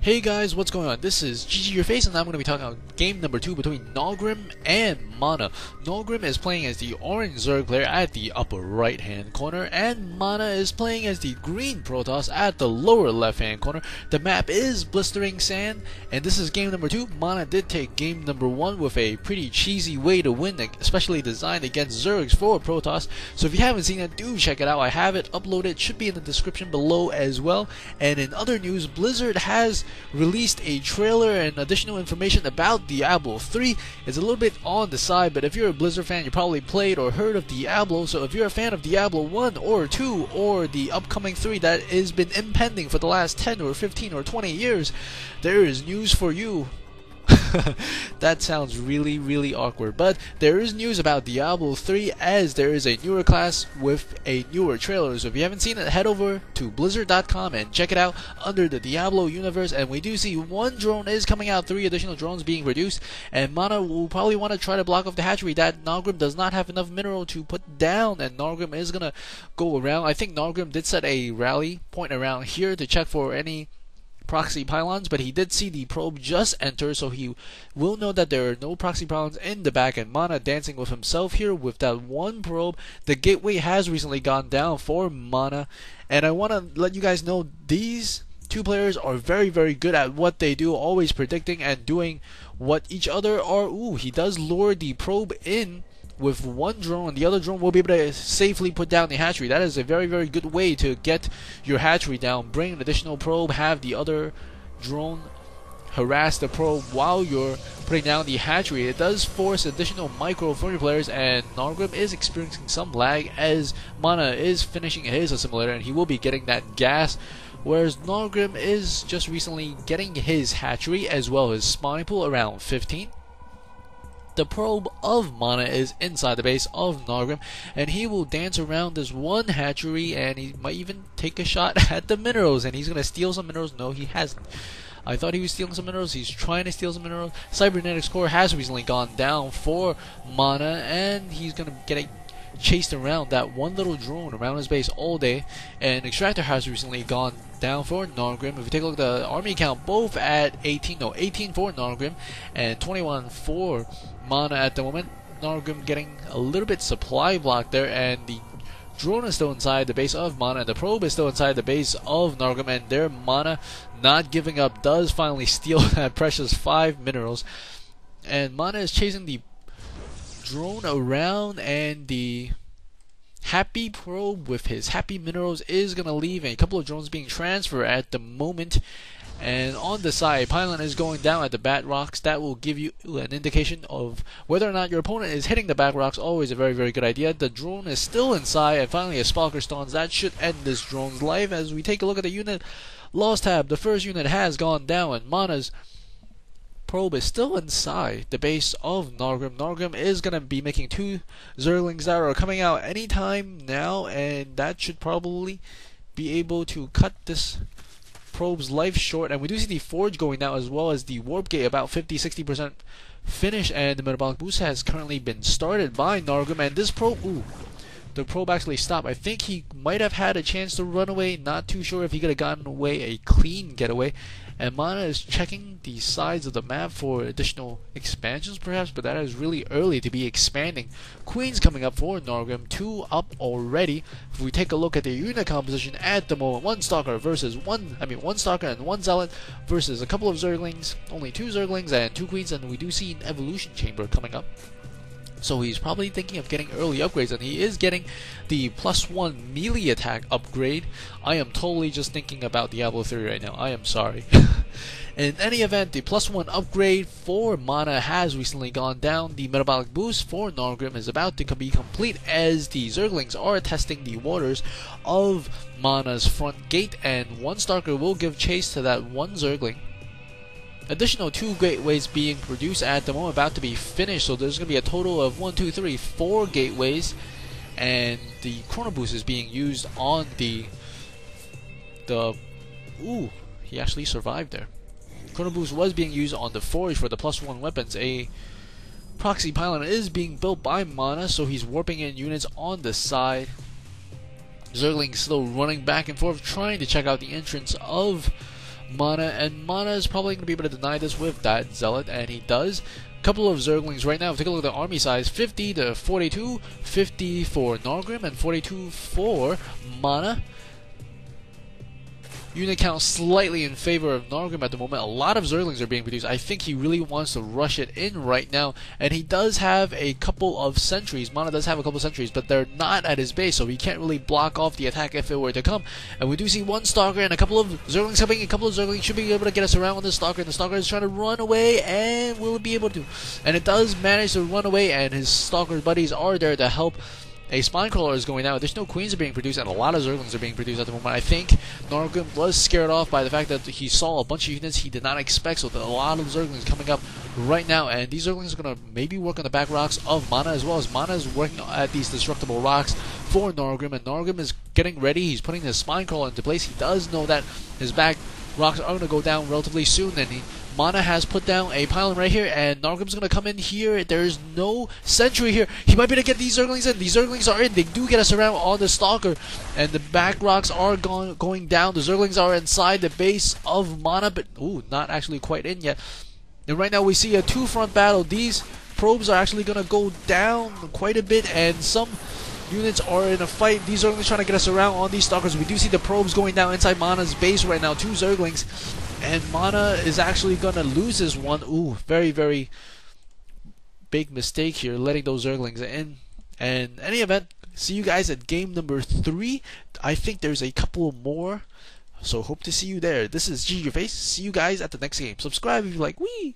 Hey guys, what's going on? This is GG Your Face, and I'm going to be talking about game number 2 between Naugrim and MaNa. Naugrim is playing as the orange Zerg player at the upper right hand corner, and MaNa is playing as the green Protoss at the lower left hand corner. The map is Blistering Sands, and this is game number 2. MaNa did take game number 1 with a pretty cheesy way to win, especially designed against Zergs for Protoss. So if you haven't seen it, do check it out. I have it uploaded, it should be in the description below as well. And in other news, Blizzard has released a trailer and additional information about Diablo 3. It's a little bit on the side, but if you're a Blizzard fan, you probably played or heard of Diablo. So if you're a fan of Diablo 1 or 2 or the upcoming 3 that has been impending for the last 10 or 15 or 20 years, there is news for you. That sounds really awkward, but there is news about Diablo 3 as there is a newer class with a newer trailer. So if you haven't seen it, head over to blizzard.com and check it out under the Diablo universe. And we do see one drone is coming out, 3 additional drones being produced, and MaNa will probably want to try to block off the hatchery that Naugrim does not have enough mineral to put down, and Naugrim is gonna go around. I think Naugrim did set a rally point around here to check for any proxy pylons, but he did see the probe just enter, so he will know that there are no proxy pylons in the back. And MaNa dancing with himself here with that one probe. The gateway has recently gone down for MaNa, and I want to let you guys know these two players are very good at what they do, always predicting and doing what each other are. Ooh, he does lure the probe in with one drone, and the other drone will be able to safely put down the hatchery. That is a very good way to get your hatchery down. Bring an additional probe, have the other drone harass the probe while you're putting down the hatchery. It does force additional micro from your players, and Naugrim is experiencing some lag as MaNa is finishing his assimilator, and he will be getting that gas, whereas Naugrim is just recently getting his hatchery as well as spawning pool around 15. The probe of MaNa is inside the base of Naugrim, and he will dance around this one hatchery, and he might even take a shot at the minerals, and he's going to steal some minerals. No, he hasn't. I thought he was stealing some minerals. He's trying to steal some minerals. Cybernetics core has recently gone down for MaNa, and he's going to get chased around that one little drone around his base all day. And Extractor has recently gone down for Naugrim. If you take a look at the army count, both at 18 for Naugrim and 21 for MaNa at the moment. Naugrim getting a little bit supply blocked there, and the drone is still inside the base of MaNa, and the probe is still inside the base of Naugrim, and their MaNa not giving up does finally steal that precious 5 minerals. And MaNa is chasing the drone around, and the happy probe with his happy minerals is gonna leave, and a couple of drones being transferred at the moment. And on the side, pylon is going down at the bat rocks. That will give you an indication of whether or not your opponent is hitting the bat rocks. Always a very good idea. The drone is still inside, and finally a Spalker spawns. That should end this drone's life. As we take a look at the unit loss tab, the first unit has gone down, and MaNa's probe is still inside the base of Naugrim. Naugrim is going to be making 2 Zerglings that are coming out anytime now, and that should probably be able to cut this probe's life short. And we do see the forge going down as well as the warp gate about 50-60% finished, and the metabolic boost has currently been started by Naugrim. And this probe, ooh, the probe actually stopped. I think he might have had a chance to run away, not too sure if he could have gotten away a clean getaway. And MaNa is checking the sides of the map for additional expansions perhaps, but that is really early to be expanding. Queens coming up for Naugrim, 2 up already. If we take a look at the unit composition at the moment, one Stalker and one Zealot versus a couple of Zerglings, only 2 Zerglings and 2 Queens, and we do see an Evolution Chamber coming up. So he's probably thinking of getting early upgrades, and he is getting the +1 melee attack upgrade. I am totally just thinking about Diablo 3 right now. I am sorry. In any event, the +1 upgrade for MaNa has recently gone down. The metabolic boost for Naugrim is about to be complete as the Zerglings are testing the waters of MaNa's front gate, and one Starker will give chase to that one Zergling. Additional 2 gateways being produced at the moment, about to be finished, so there's going to be a total of 4 gateways, and the chrono boost is being used on the ooh, he actually survived there. Chrono boost was being used on the forge for the +1 weapons. A proxy pylon is being built by MaNa, so he's warping in units on the side. Zerglings still running back and forth trying to check out the entrance of MaNa, and MaNa is probably going to be able to deny this with that Zealot, and he does. Couple of Zerglings right now. Take a look at the army size: 50 to 42, 50 for Naugrim, and 42 for MaNa. Unit count slightly in favor of Naugrim at the moment. A lot of Zerglings are being produced. I think he really wants to rush it in right now, and he does have a couple of sentries. MaNa does have a couple of sentries, but they're not at his base, so he can't really block off the attack if it were to come. And we do see one Stalker and a couple of Zerglings coming. A couple of Zerglings should be able to get us around with the Stalker, and the Stalker is trying to run away, and will it be able to? And it does manage to run away, and his Stalker buddies are there to help. A Spine Crawler is going out. Additional Queens are being produced, and a lot of Zerglings are being produced at the moment. I think Naugrim was scared off by the fact that he saw a bunch of units he did not expect, so there are a lot of Zerglings coming up right now, and these Zerglings are going to maybe work on the back rocks of MaNa, as well as MaNa is working at these destructible rocks for Naugrim, and Naugrim is getting ready. He's putting his Spine Crawler into place. He does know that his back rocks are going to go down relatively soon, and MaNa has put down a pylon right here, and Naugrim's going to come in here. There's no sentry here. He might be able to get these Zerglings in. These Zerglings are in. They do get us around on the Stalker, and the back rocks are going down. The Zerglings are inside the base of MaNa, but not actually quite in yet. And right now we see a two-front battle. These probes are actually going to go down quite a bit, and some units are in a fight. These Zerglings trying to get us around on these Stalkers. We do see the probes going down inside MaNa's base right now. 2 Zerglings. And MaNa is actually going to lose this one. Very, very big mistake here, letting those Zerglings in. And in any event, see you guys at game number 3. I think there's a couple more, so hope to see you there. This is GG Your Face. See you guys at the next game. Subscribe if you like. Wee!